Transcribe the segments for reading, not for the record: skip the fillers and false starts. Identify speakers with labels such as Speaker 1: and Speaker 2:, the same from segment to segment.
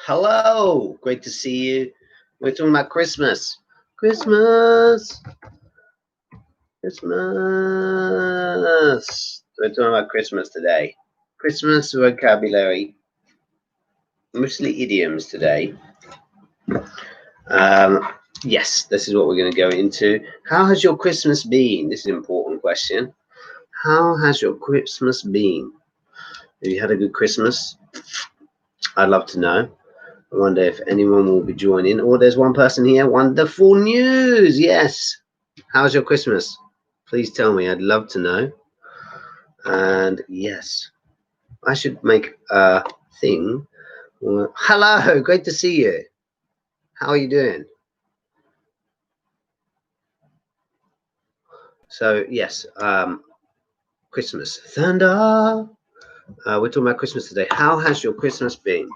Speaker 1: Hello, great to see you. We're talking about Christmas. Christmas. We're talking about Christmas today. Christmas vocabulary, mostly idioms today. Yes, this is what we're going to go into. How has your Christmas been? This is an important question. How has your Christmas been? Have you had a good Christmas? I'd love to know. I wonder if anyone will be joining. Oh, there's one person here. Wonderful news. Yes. How's your Christmas? Please tell me. I'd love to know. And yes, I should make a thing. Hello. Great to see you. How are you doing? So, yes, Christmas. Thunder. We're talking about Christmas today. How has your Christmas been?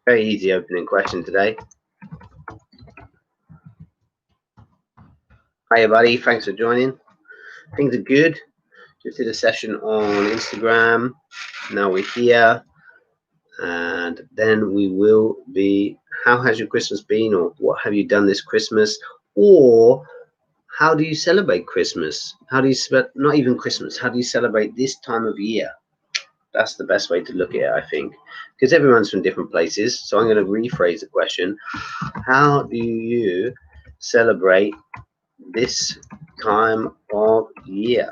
Speaker 1: Very easy opening question today. Hi, buddy. Thanks for joining. Things are good. Just did a session on Instagram. Now we're here. And then we will be, how has your Christmas been? Or what have you done this Christmas? Or how do you celebrate Christmas? How do you, not even Christmas, how do you celebrate this time of year? That's the best way to look at it, I think, because everyone's from different places. So I'm going to rephrase the question. How do you celebrate this time of year?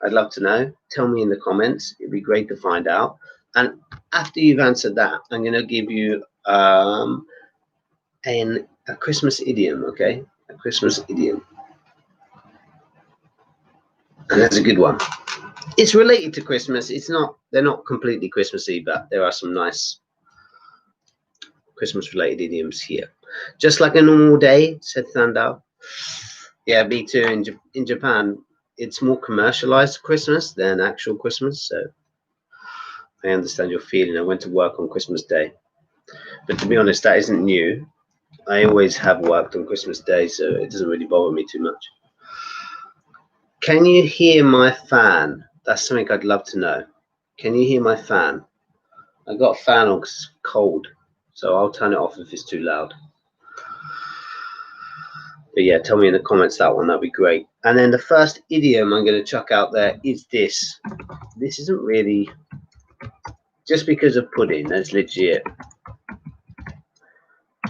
Speaker 1: I'd love to know. Tell me in the comments. It'd be great to find out. And after you've answered that, I'm going to give you a Christmas idiom, okay? A Christmas idiom. And that's a good one. It's related to Christmas. It's not, they're not completely Christmassy, but there are some nice Christmas-related idioms here. Just like a normal day, said Thunder. Yeah, me too. In Japan, it's more commercialized Christmas than actual Christmas, so I understand your feeling. I went to work on Christmas Day. But to be honest, that isn't new. I always have worked on Christmas Day, so it doesn't really bother me too much. Can you hear my fan? That's something I'd love to know. Can you hear my fan? I got a fan on because it's cold, so I'll turn it off if it's too loud. But yeah, tell me in the comments that one. That'd be great. And then the first idiom I'm going to chuck out there is this. This isn't really just because of pudding. That's legit.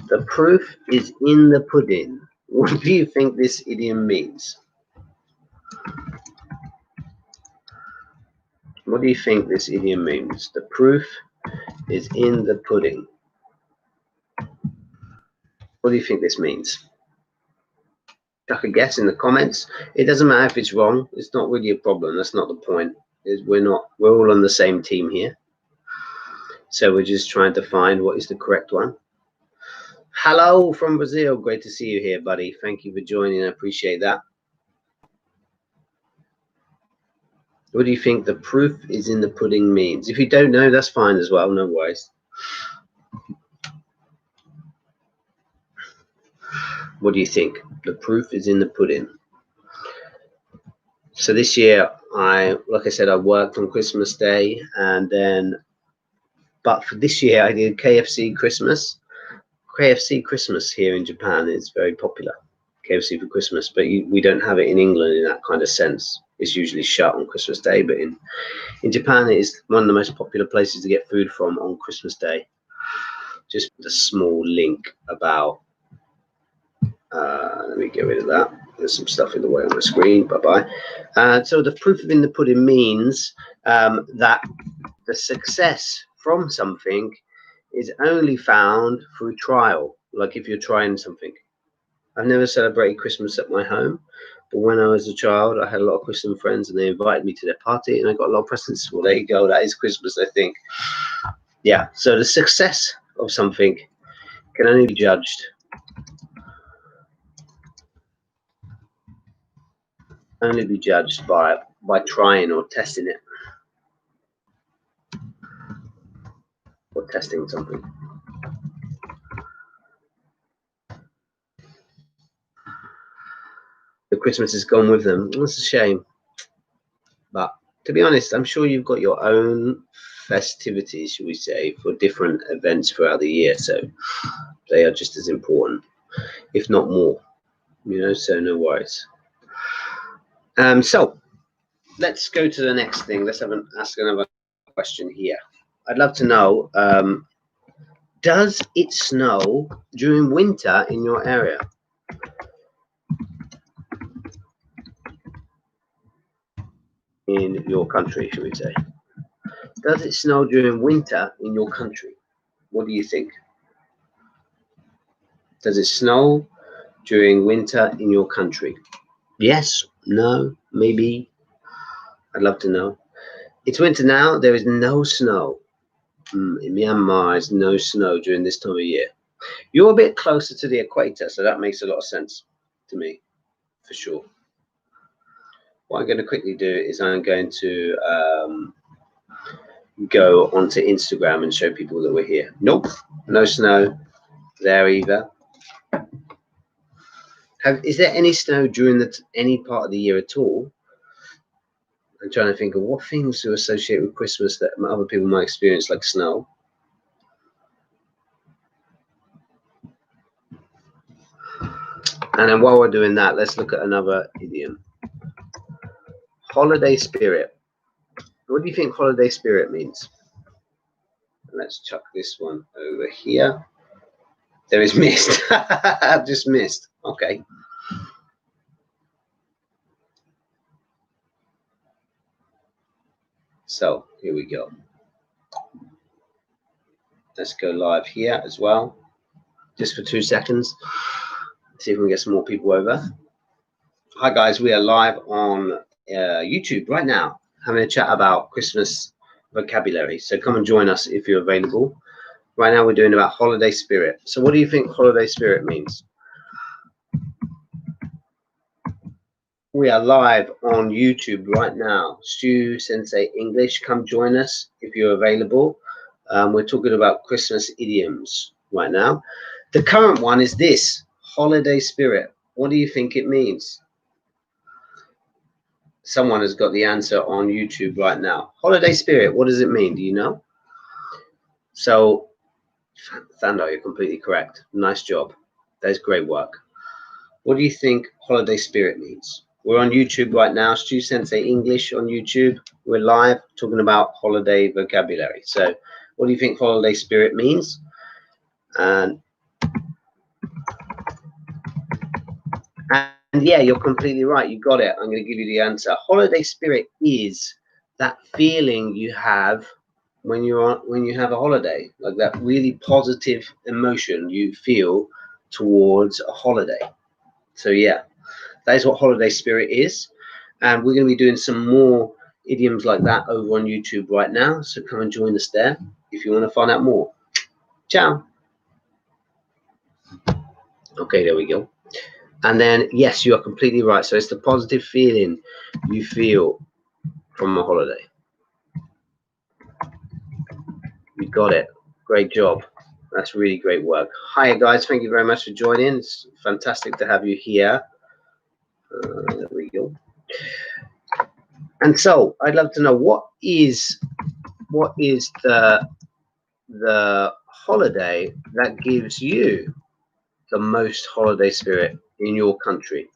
Speaker 1: The proof is in the pudding. What do you think this idiom means? What do you think this idiom means? The proof is in the pudding. What do you think this means? Chuck a guess in the comments. It doesn't matter if it's wrong. It's not really a problem. That's not the point. We're all on the same team here. So we're just trying to find what is the correct one. Hello from Brazil. Great to see you here, buddy. Thank you for joining. I appreciate that. What do you think the proof is in the pudding means? If you don't know, that's fine as well. No worries. What do you think? The proof is in the pudding. So this year, like I said, I worked on Christmas Day, and then, but for this year, I did KFC Christmas. KFC Christmas here in Japan is very popular. KFC for Christmas, but we don't have it in England in that kind of sense. It's usually shut on Christmas Day, but in Japan, it is one of the most popular places to get food from on Christmas Day. Just a small link about, let me get rid of that. There's some stuff in the way on the screen. Bye-bye. So the proof in the pudding means that the success from something is only found through trial. Like if you're trying something. I've never celebrated Christmas at my home, but when I was a child, I had a lot of Christian friends, and they invited me to their party, and I got a lot of presents. Well, there you go. That is Christmas, I think. Yeah. So the success of something can only be judged. Only be judged by trying or testing it, or testing something. The Christmas is gone with them. That's a shame. But to be honest, I'm sure you've got your own festivities, should we say, for different events throughout the year. So they are just as important, if not more, you know, so no worries. So let's go to the next thing. Let's ask another question here. I'd love to know, does it snow during winter in your area? In your country, should we say? Does it snow during winter in your country? What do you think? Does it snow during winter in your country? Yes, no, maybe. I'd love to know. It's winter now. There is no snow. In Myanmar, there's no snow during this time of year. You're a bit closer to the equator, so that makes a lot of sense to me, for sure. What I'm going to quickly do is I'm going to go onto Instagram and show people that we're here. Nope, no snow there either. Is there any snow during any part of the year at all? I'm trying to think of what things to associate with Christmas that other people might experience, like snow. And then while we're doing that, let's look at another idiom. Holiday spirit. What do you think holiday spirit means? Let's chuck this one over here. There is mist. I've just missed. Okay. So here we go. Let's go live here as well, just for 2 seconds. See if we can get some more people over. Hi guys, we are live on YouTube right now, having a chat about Christmas vocabulary. So come and join us if you're available. Right now we're doing about holiday spirit. So what do you think holiday spirit means? We are live on YouTube right now. Stu Sensei English, come join us if you're available. We're talking about Christmas idioms right now. The current one is this, holiday spirit. What do you think it means? Someone has got the answer on YouTube right now. Holiday spirit, what does it mean? Do you know? So, Thando, you're completely correct. Nice job. That is great work. What do you think holiday spirit means? We're on YouTube right now. Stu Sensei English on YouTube. We're live talking about holiday vocabulary. So, what do you think holiday spirit means? And yeah, you're completely right. You got it. I'm going to give you the answer. Holiday spirit is that feeling you have when you have a holiday, like that really positive emotion you feel towards a holiday. So yeah, that is what holiday spirit is. And we're going to be doing some more idioms like that over on YouTube right now. So come and join us there if you want to find out more. Ciao. Okay, there we go. And then, yes, you are completely right. So it's the positive feeling you feel from a holiday. You got it. Great job. That's really great work. Hi, guys. Thank you very much for joining. It's fantastic to have you here. There we go. And so I'd love to know what is the holiday that gives you the most holiday spirit in your country?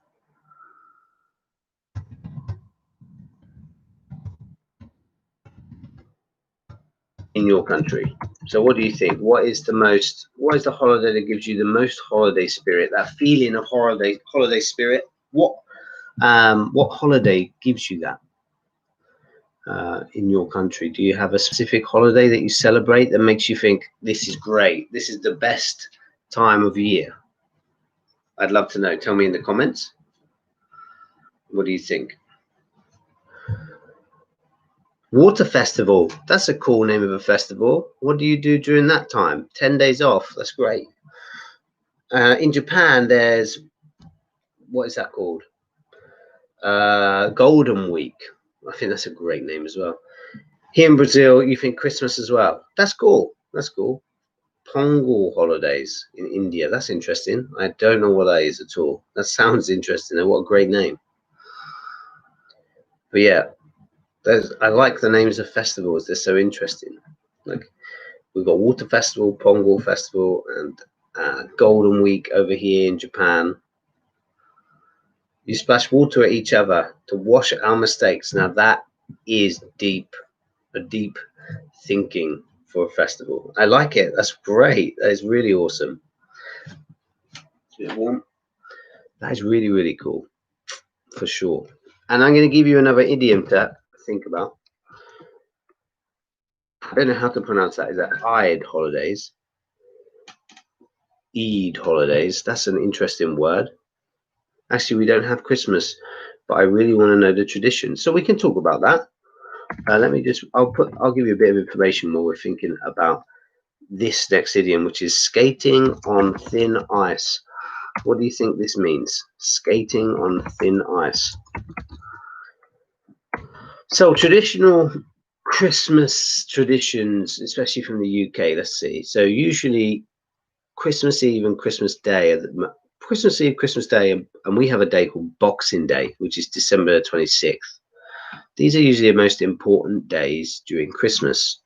Speaker 1: In your country. So what do you think? What is the holiday that gives you the most holiday spirit? That feeling of holiday spirit. What holiday gives you that in your country? Do you have a specific holiday that you celebrate that makes you think this is great? This is the best time of year. I'd love to know. Tell me in the comments. What do you think? Water festival. That's a cool name of a festival. What do you do during that time? 10 days off. That's great. In Japan, there's, what is that called? Golden Week. I think that's a great name as well. Here in Brazil, you think Christmas as well. That's cool. That's cool. Pongal holidays in India. That's interesting. I don't know what that is at all. That sounds interesting. What a great name. But yeah, I like the names of festivals. They're so interesting. Like we've got Water Festival, Pongal Festival, and Golden Week over here in Japan. You splash water at each other to wash our mistakes. Now that is a deep thinking for a festival. I like it. That's great. That is really awesome. That is really, really cool, for sure. And I'm going to give you another idiom to think about. I don't know how to pronounce that. Is that Eid holidays? Eid holidays. That's an interesting word. Actually, we don't have Christmas, but I really want to know the tradition, so we can talk about that. Let me just. I'll give you a bit of information while we're thinking about this next idiom, which is skating on thin ice. What do you think this means? Skating on thin ice. So traditional Christmas traditions, especially from the UK. Let's see. So usually Christmas Eve and Christmas Day. Christmas Eve, Christmas Day, and we have a day called Boxing Day, which is December 26th. These are usually the most important days during Christmas.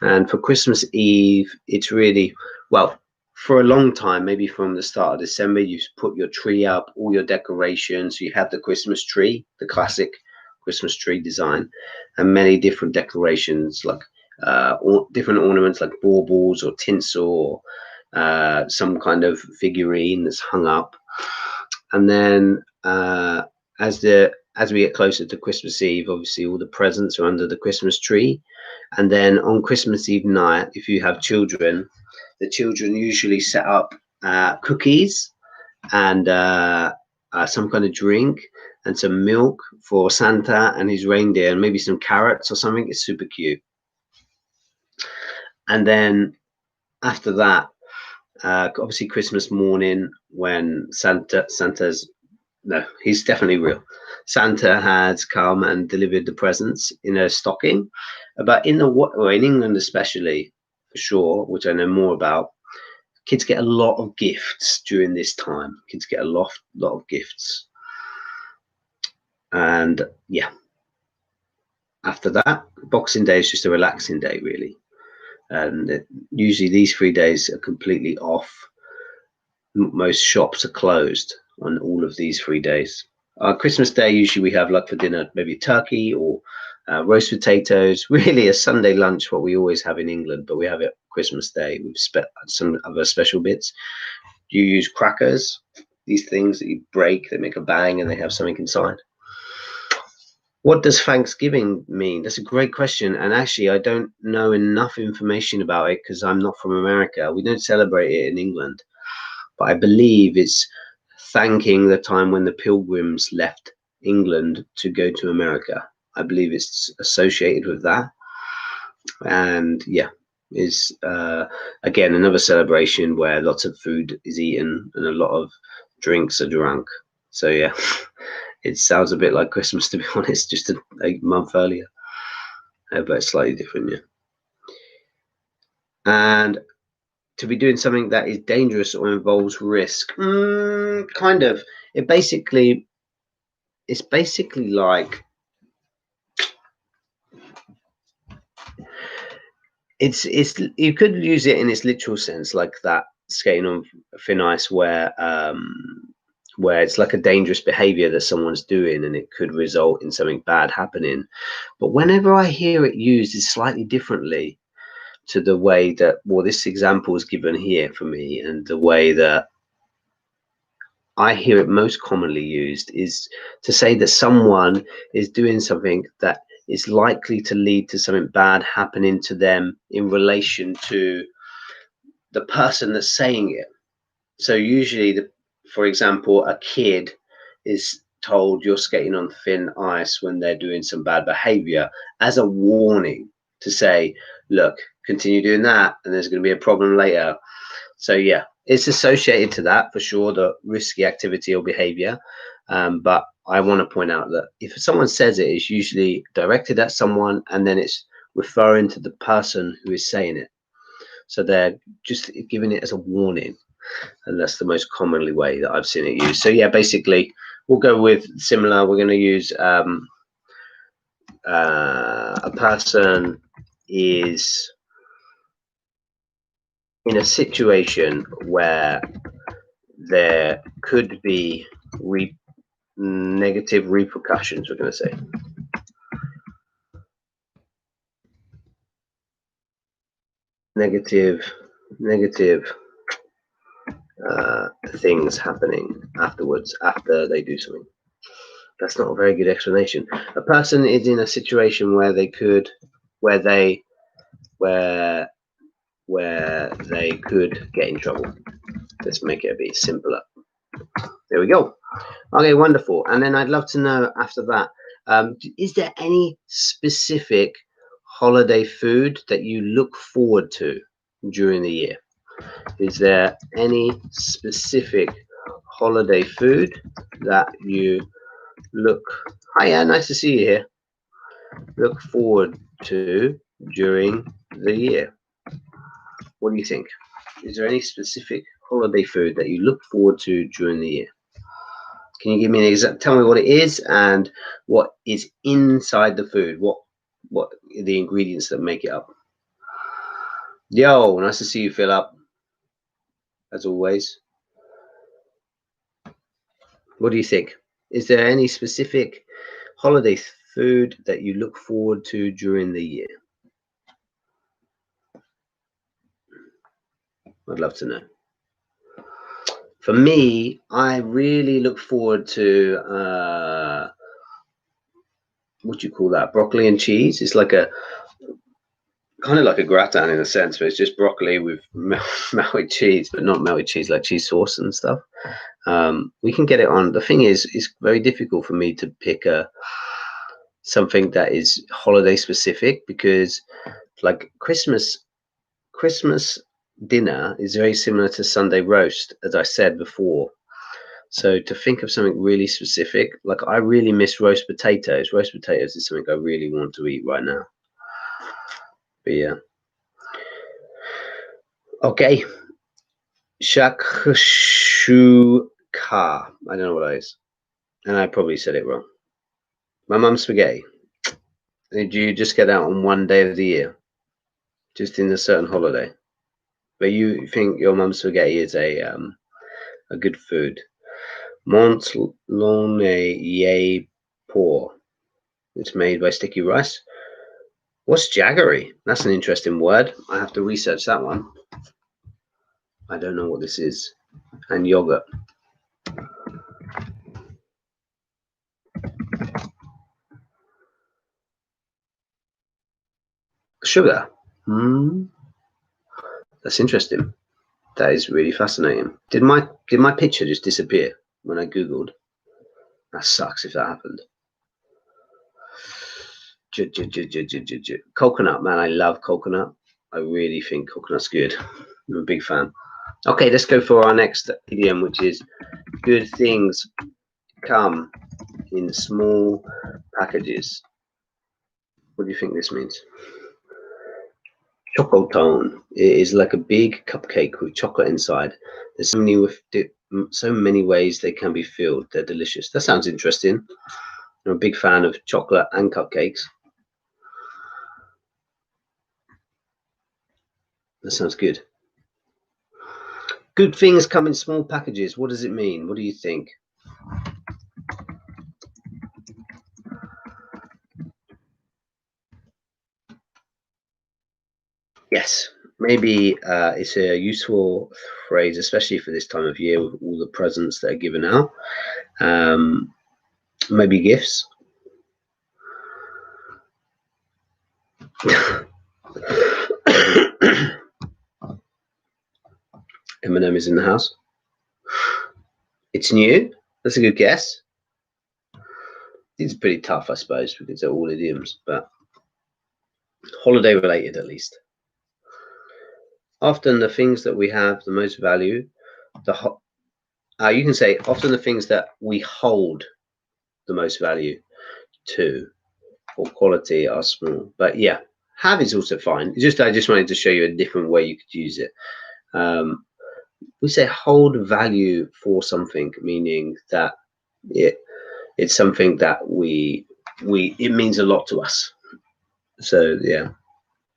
Speaker 1: And for Christmas Eve, it's really, well, for a long time, maybe from the start of December, you put your tree up, all your decorations. You have the Christmas tree, the classic Christmas tree design, and many different decorations like different ornaments like baubles or tinsel or some kind of figurine that's hung up. And then as we get closer to Christmas Eve, obviously all the presents are under the Christmas tree. And then on Christmas Eve night, if you have children, the children usually set up cookies and some kind of drink and some milk for Santa and his reindeer, and maybe some carrots or something. It's super cute. And then after that, obviously Christmas morning, when he's definitely real. Santa has come and delivered the presents in a stocking. But in England especially, for sure, which I know more about, kids get a lot of gifts during this time. Kids get a lot of gifts. And yeah, after that, Boxing Day is just a relaxing day, really. And usually these 3 days are completely off. Most shops are closed on all of these 3 days. Christmas Day, usually we have like for dinner, maybe turkey or roast potatoes, really a Sunday lunch, what we always have in England, but we have it Christmas Day with some other special bits. You use crackers, these things that you break, they make a bang and they have something inside. What does Thanksgiving mean? That's a great question. And actually, I don't know enough information about it because I'm not from America. We don't celebrate it in England. But I believe it's thanking the time when the Pilgrims left England to go to America. I believe it's associated with that. And yeah, is again another celebration where lots of food is eaten and a lot of drinks are drunk. So yeah, it sounds a bit like Christmas, to be honest, just a month earlier, but it's slightly different, yeah. And to be doing something that is dangerous or involves risk, kind of. It's basically like it's you could use it in its literal sense, like that skating on thin ice, where it's like a dangerous behavior that someone's doing and it could result in something bad happening. But whenever I hear it used, it's slightly differently to the way that, well, this example is given here for me, and the way that I hear it most commonly used is to say that someone is doing something that is likely to lead to something bad happening to them in relation to the person that's saying it. So usually, for example, a kid is told you're skating on thin ice when they're doing some bad behavior as a warning to say, look, continue doing that and there's going to be a problem later. So yeah, it's associated to that for sure, the risky activity or behavior. But I want to point out that if someone says it, it's usually directed at someone and then it's referring to the person who is saying it. So they're just giving it as a warning. And that's the most commonly way that I've seen it used. So yeah, basically we'll go with similar. We're going to use a person is in a situation where there could be negative repercussions, we're going to say. Negative things happening afterwards, after they do something. That's not a very good explanation. A person is in a situation where they could, where they could get in trouble. Let's make it a bit simpler. There we go. Okay, wonderful. And then I'd love to know after that, is there any specific holiday food that you look forward to during the year? Is there any specific holiday food that you hiya, nice to see you here, look forward to during the year? What do you think? Is there any specific holiday food that you look forward to during the year? Can you give me an exact, tell me what it is and what is inside the food? What are the ingredients that make it up? Yo, nice to see you, Philip, as always. What do you think? Is there any specific holiday food that you look forward to during the year? I'd love to know. For me, I really look forward to what do you call that? Broccoli and cheese. It's like a kind of like a gratin in a sense, but it's just broccoli with melted cheese, but not melted cheese, like cheese sauce and stuff. We can get it on. The thing is, it's very difficult for me to pick something that is holiday specific, because like Christmas dinner is very similar to Sunday roast, as I said before. So to think of something really specific, like I really miss roast potatoes. Roast potatoes is something I really want to eat right now. But yeah. Okay. Shakshuka. I don't know what that is. And I probably said it wrong. My mum's spaghetti. Did you just get out on one day of the year? Just in a certain holiday? But you think your mum's spaghetti is a good food. Mont Lonne Pour. It's made by sticky rice. What's jaggery? That's an interesting word. I have to research that one. I don't know what this is. And yogurt. Sugar. That's interesting. That is really fascinating. Did my picture just disappear when I googled? That sucks if that happened. Coconut, man, I love coconut. I really think coconut's good. I'm a big fan. Okay, let's go for our next idiom, which is good things come in small packages. What do you think this means? Chocotone. It is like a big cupcake with chocolate inside. There's so many ways they can be filled. They're delicious. That sounds interesting. I'm a big fan of chocolate and cupcakes. That sounds good. Good things come in small packages. What does it mean? What do you think? Yes, maybe it's a useful phrase, especially for this time of year with all the presents that are given out. Maybe gifts. Eminem is in the house. It's new. That's a good guess. These are pretty tough, I suppose, because they're all idioms, but holiday related at least. Often the things that we have the most value, you can say often the things that we hold the most value to or quality are small. But yeah, have is also fine. I just wanted to show you a different way you could use it. We say hold value for something, meaning that it's something that we it means a lot to us. So yeah,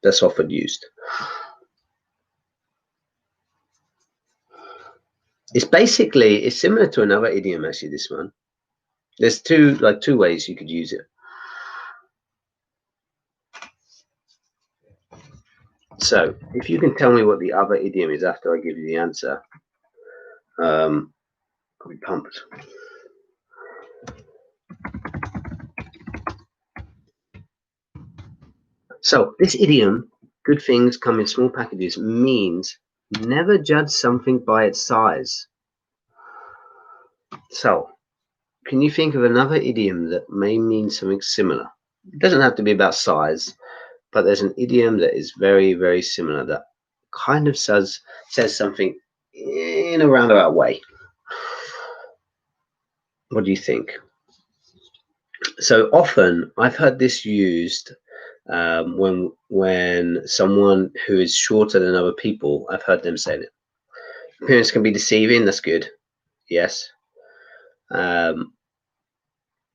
Speaker 1: that's often used. It's similar to another idiom, actually, this one. There's two ways you could use it. So if you can tell me what the other idiom is after I give you the answer, I'll be pumped. So this idiom, good things come in small packages, means never judge something by its size. So can you think of another idiom that may mean something similar? It doesn't have to be about size, but there's an idiom that is very, very similar that kind of says something in a roundabout way. What do you think? So often I've heard this used when someone who is shorter than other people, I've heard them say it. Appearance can be deceiving. That's good. Yes. But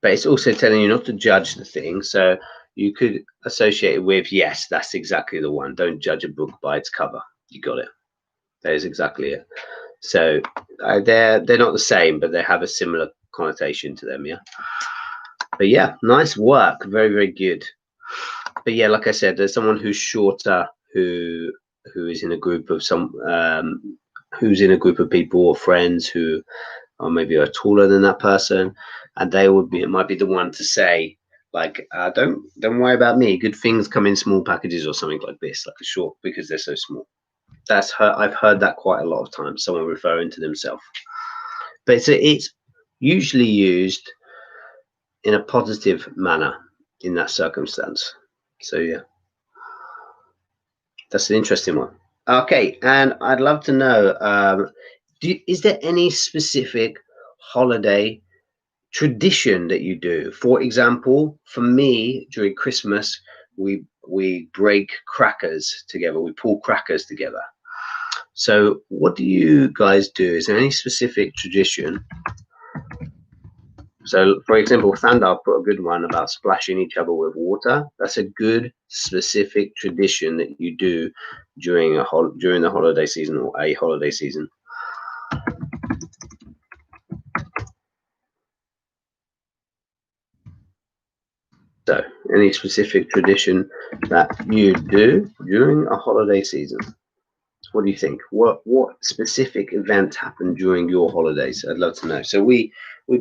Speaker 1: it's also telling you not to judge the thing. So you could associate it with, yes, that's exactly the one. Don't judge a book by its cover. You got it. That is exactly it. So they're not the same, but they have a similar connotation to them. Yeah. But yeah, nice work. Very, very good. But yeah, like I said, there's someone who's shorter who is in a group of who's in a group of people or friends who or maybe are taller than that person, and it might be the one to say, like, don't worry about me, good things come in small packages, or something like this, like a short, because they're so small. I've heard that quite a lot of times, someone referring to themselves. But it's usually used in a positive manner in that circumstance. So yeah, that's an interesting one. Okay, and I'd love to know, is there any specific holiday tradition that you do? For example, for me, during Christmas, we break crackers together. We pull crackers together. So what do you guys do? Is there any specific tradition? So, for example, Thandar put a good one about splashing each other with water. That's a good specific tradition that you do during the holiday season or a holiday season. So, any specific tradition that you do during a holiday season? What do you think? What specific events happen during your holidays? I'd love to know. So we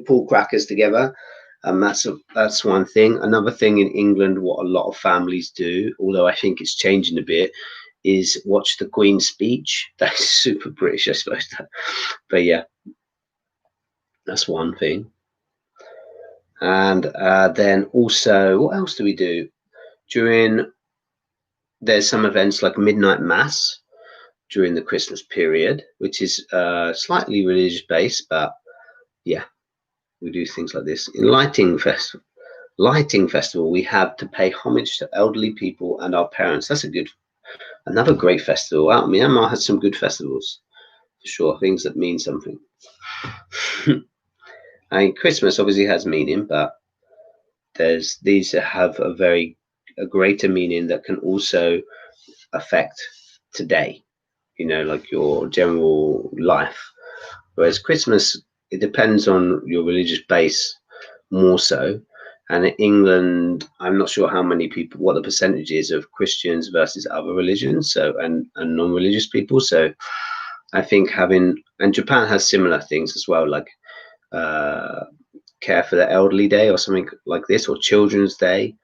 Speaker 1: pull crackers together. That's one thing. Another thing in England, what a lot of families do, although I think it's changing a bit, is watch the Queen's speech. That's super British, I suppose. But yeah, that's one thing. And then also, what else do we do? There's some events like midnight mass during the Christmas period, which is slightly religious based, but yeah, we do things like this. In lighting festival, we have to pay homage to elderly people and our parents. That's another great festival. Wow, Myanmar has some good festivals for sure. Things that mean something. I mean, Christmas obviously has meaning, but there's these that have a greater meaning that can also affect today. You know, like your general life. Whereas Christmas, it depends on your religious base more so. And in England, I'm not sure what the percentage is of Christians versus other religions, so and non-religious people. So I think and Japan has similar things as well, like Care for the Elderly Day or something like this, or Children's Day.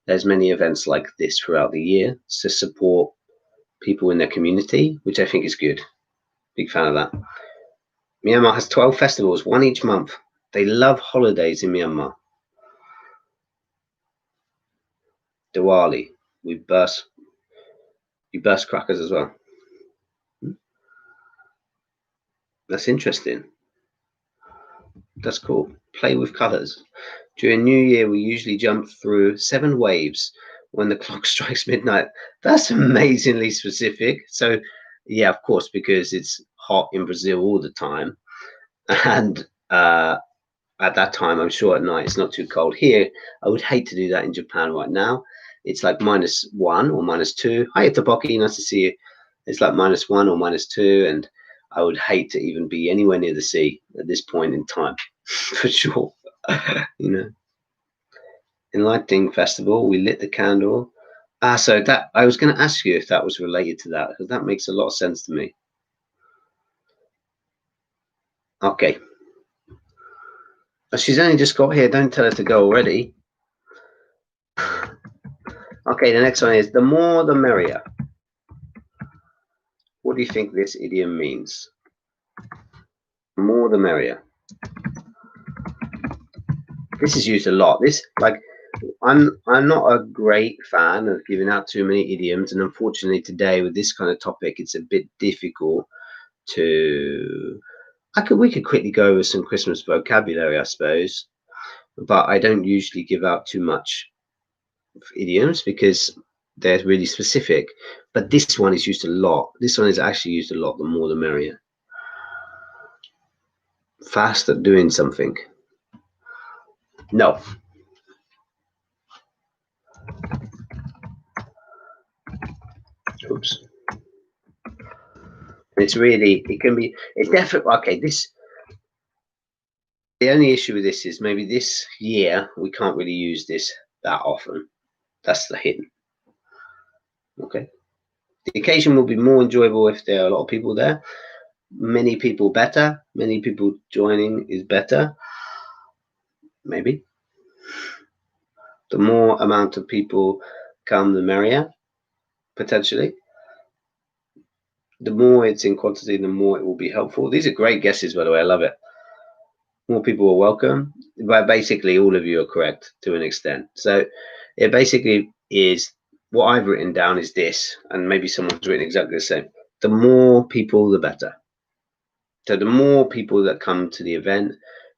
Speaker 1: There's many events like this throughout the year to support people in their community, which I think is good. Big fan of that. Myanmar has 12 festivals, one each month. They love holidays in Myanmar. Diwali, you burst crackers as well. That's interesting. That's cool. Play with colors. During New Year, we usually jump through 7 waves when the clock strikes midnight. That's amazingly specific. So, yeah, of course, because it's hot in Brazil all the time, and at that time. I'm sure at night it's not too cold. Here, I would hate to do that in Japan right now. It's like -1 or -2. Hi, Topoki, nice to see you. It's like -1 or -2, and I would hate to even be anywhere near the sea at this point in time, for sure. You know, Enlightening Festival, we lit the candle. So that I was going to ask you if that was related to that, because that makes a lot of sense to me. Okay. She's only just got here. Don't tell her to go already. Okay, the next one is the more the merrier. What do you think this idiom means? The more the merrier. This is used a lot. This, like, I'm not a great fan of giving out too many idioms, and unfortunately today with this kind of topic, it's a bit difficult to. We could quickly go over some Christmas vocabulary, I suppose, but I don't usually give out too much idioms because they're really specific. But this one is used a lot. This one is actually used a lot. The more the merrier. Fast at doing something. No. Oops. It's really, it can be, it's definitely, okay, the only issue with this is maybe this year we can't really use this that often. That's the hint. Okay. The occasion will be more enjoyable if there are a lot of people there. Many people better. Many people joining is better. Maybe. The more amount of people come, the merrier, potentially. The more it's in quantity, the more it will be helpful. These are great guesses, by the way. I love it. More people are welcome. But basically, all of you are correct to an extent. So it basically is what I've written down is this, and maybe someone's written exactly the same. The more people, the better. So the more people that come to the event,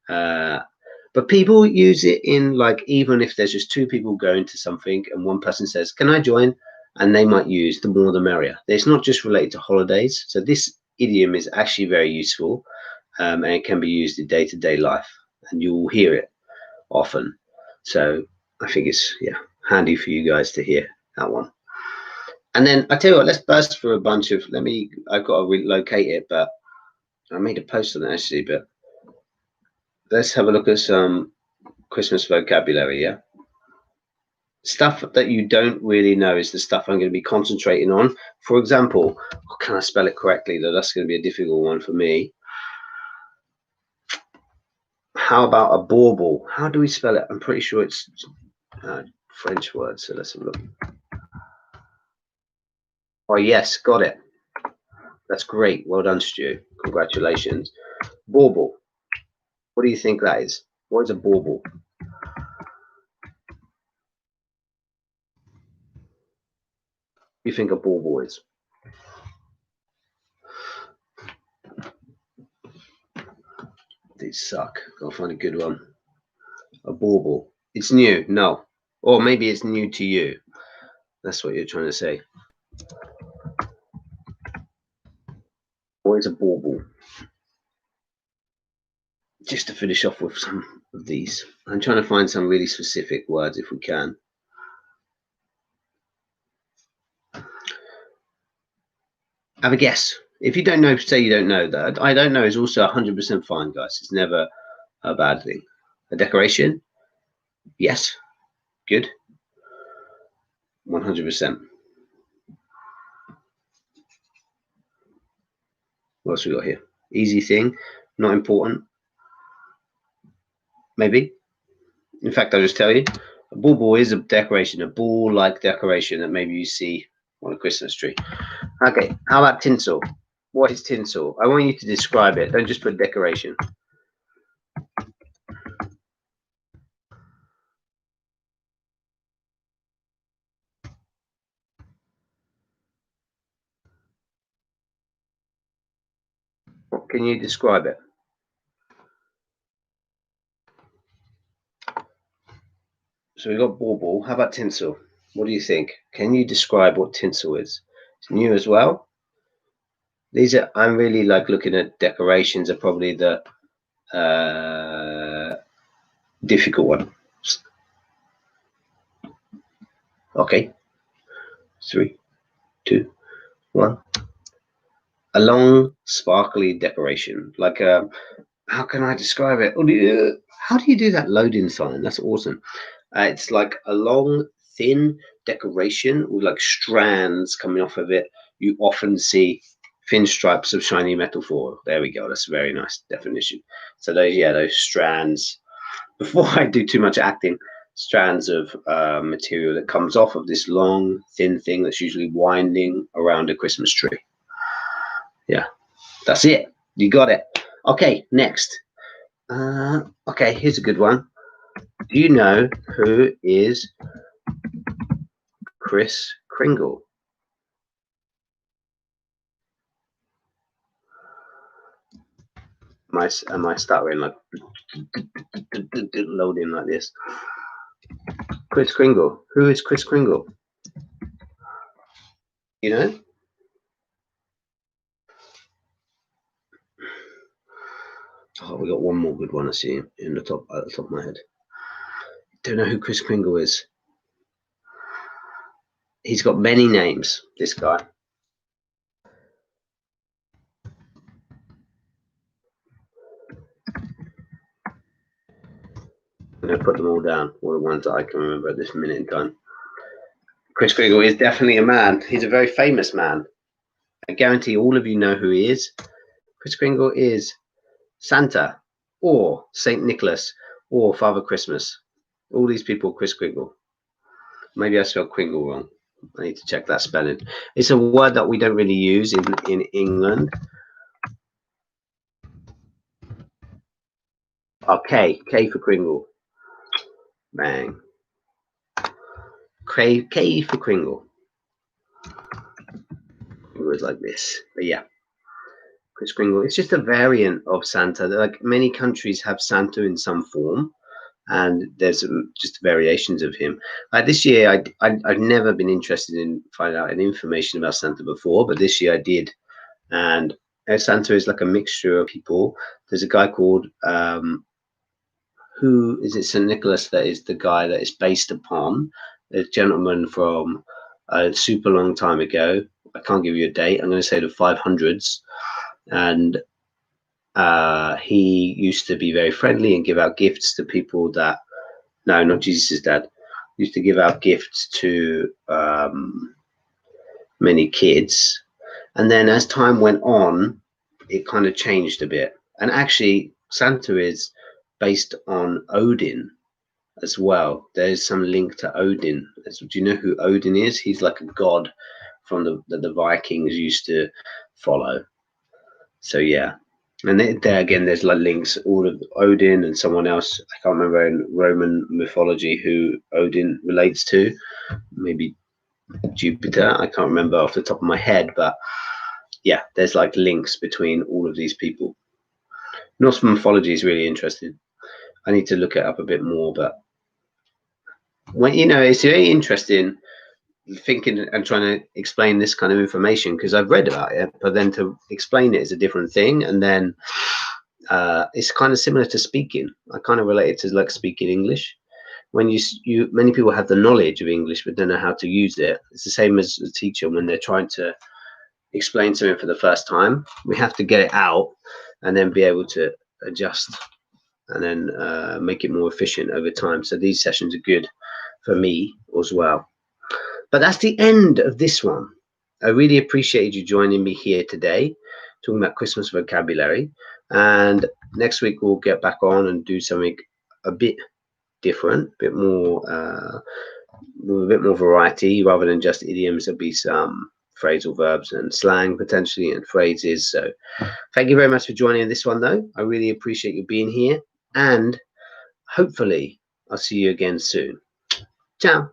Speaker 1: but people use it in, like, even if there's just two people going to something and one person says, "Can I join?" and they might use the more the merrier. It's not just related to holidays. So this idiom is actually very useful, and it can be used in day-to-day life, and you will hear it often. So I think it's handy for you guys to hear that one. And then I tell you what, let's burst through a bunch of. I've got to relocate it, but I made a post on it actually. But let's have a look at some Christmas vocabulary. Yeah. Stuff that you don't really know is the stuff I'm going to be concentrating on. For example, can I spell it correctly? That's going to be a difficult one for me. How about a bauble? How do we spell it? I'm pretty sure it's a French word, so let's have a look. Oh, yes, got it. That's great. Well done, Stu. Congratulations. Bauble. What do you think that is? What is a bauble? What do you think a bauble is? These suck. Gotta find a good one. A bauble. It's new. No. Or maybe it's new to you. That's what you're trying to say. What is a bauble? Just to finish off with some of these. I'm trying to find some really specific words if we can. Have a guess. If you don't know, say you don't know. That I don't know is also 100% fine, guys. It's never a bad thing. A decoration? Yes. Good. 100%. What else we got here? Easy thing. Not important. Maybe. In fact, I'll just tell you. A bauble is a decoration, a ball-like decoration that maybe you see on a Christmas tree. Okay, how about tinsel? What is tinsel? I want you to describe it. Don't just put decoration. What can you describe it? So we've got bauble. How about tinsel? What do you think? Can you describe what tinsel is? It's new as well. These are, I'm really like looking at decorations are probably the difficult one. Okay, 3, 2, 1. A long, sparkly decoration, like a. How can I describe it? How do you do that loading sign? That's awesome. It's like a long, thin decoration with like strands coming off of it. You often see thin stripes of shiny metal foil. There we go. That's a very nice definition. So those strands. Before I do too much acting, strands of material that comes off of this long, thin thing that's usually winding around a Christmas tree. Yeah, that's it. You got it. Okay, next. Okay, here's a good one. Do you know who is Kris Kringle? Am I stuttering like loading like this? Kris Kringle. Who is Kris Kringle? You know? Oh, we got one more good one I see in the top at the top of my head. Don't know who Kris Kringle is. He's got many names, this guy. I'm going to put them all down, all the ones that I can remember at this minute in time. Kris Kringle is definitely a man. He's a very famous man. I guarantee all of you know who he is. Kris Kringle is Santa, or Saint Nicholas, or Father Christmas. All these people, Kris Kringle. Maybe I spelled Kringle wrong. I need to check that spelling. It's a word that we don't really use in England. Okay, K for Kringle. Bang. K for Kringle. It was like this. But yeah, Kris Kringle. It's just a variant of Santa. Like many countries have Santa in some form, and there's just variations of him. This year, I've never been interested in finding out any information about Santa before, but this year I did. And Santa is like a mixture of people. There's a guy called who is it? St. Nicholas. That is the guy that is based upon a gentleman from a super long time ago. I can't give you a date. I'm going to say the 500s, and he used to be very friendly and give out gifts to people that. No, not Jesus' dad. Used to give out gifts to many kids, and then as time went on, it kind of changed a bit. And actually, Santa is based on Odin as well. There's some link to Odin. Do you know who Odin is? He's like a god from the Vikings used to follow. So yeah, and there again, there's like links all of Odin and someone else. I can't remember in Roman mythology who Odin relates to. Maybe Jupiter. I can't remember off the top of my head, but yeah, there's like links between all of these people. Norse mythology is really interesting. I need to look it up a bit more, but when it's very interesting thinking and trying to explain this kind of information, because I've read about it, but then to explain it is a different thing. And then it's kind of similar to speaking. I kind of relate it to like speaking English. When you many people have the knowledge of English but don't know how to use it. It's the same as a teacher when they're trying to explain something for the first time. We have to get it out and then be able to adjust and then make it more efficient over time. So these sessions are good for me as well. But that's the end of this one. I really appreciate you joining me here today, talking about Christmas vocabulary. And next week we'll get back on and do something a bit different, a bit more variety rather than just idioms. There'll be some phrasal verbs and slang potentially and phrases. So thank you very much for joining this one though. I really appreciate you being here, and hopefully I'll see you again soon. Ciao.